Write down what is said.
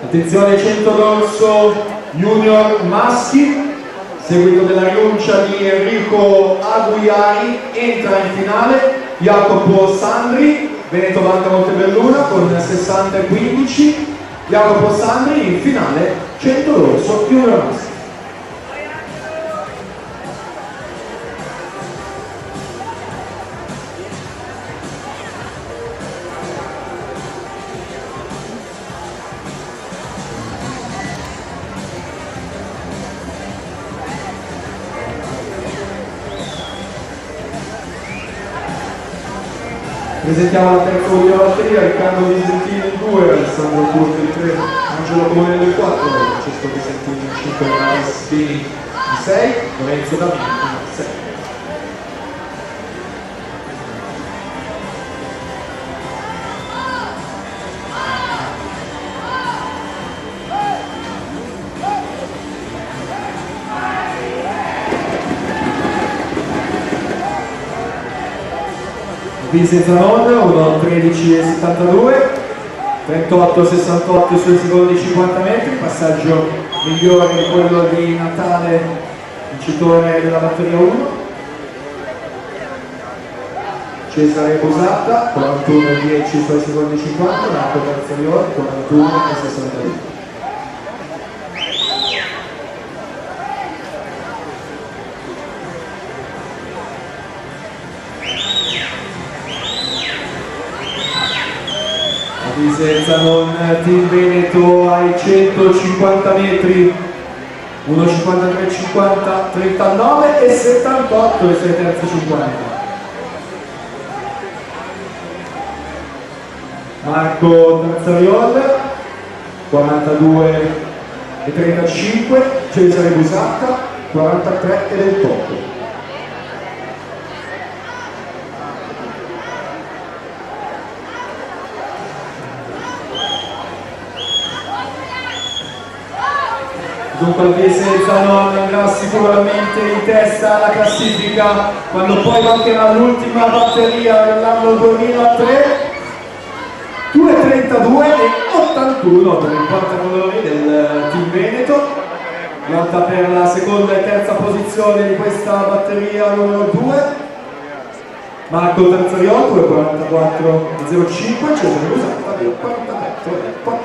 Attenzione, 100 dorso junior maschi, seguito della rinuncia di Enrico Aguiari, entra in finale Jacopo Sandri, Veneto Banca Montebelluna con 60-15, Jacopo Sandri in finale 100 dorso junior maschi. Presentiamo la terza unica batteria, Riccardo Visentini il 2, Alessandro Curto il 3, Angelo Comunello il 4, Francesco Visentini il 5, Mario Spini il 6, Lorenzo D'Amico il 6. Vince Zanon, 1.13.72, 38.68 sui secondi 50 metri, passaggio migliore di quello di Natale, vincitore della batteria 1. Cesare Bosata, 41.10 sui secondi 50, Marco Garzalioli, 41.62. Zanon Team Veneto ai 150 metri, 1.53.50, 39 e 78 le sue terze 50. Marco Tazzariol 42 e 35, Cesare Busacca 43 e 28. Dunque il Zanon andrà sicuramente in testa alla classifica quando poi mancherà l'ultima batteria dell'anno 2003, 2.32 e 81 per il portacolori del Team Veneto, lotta per la seconda e terza posizione di questa batteria numero 2, Marco Tazzariotto 2.44.05, Cesare Busacca 2.44.4.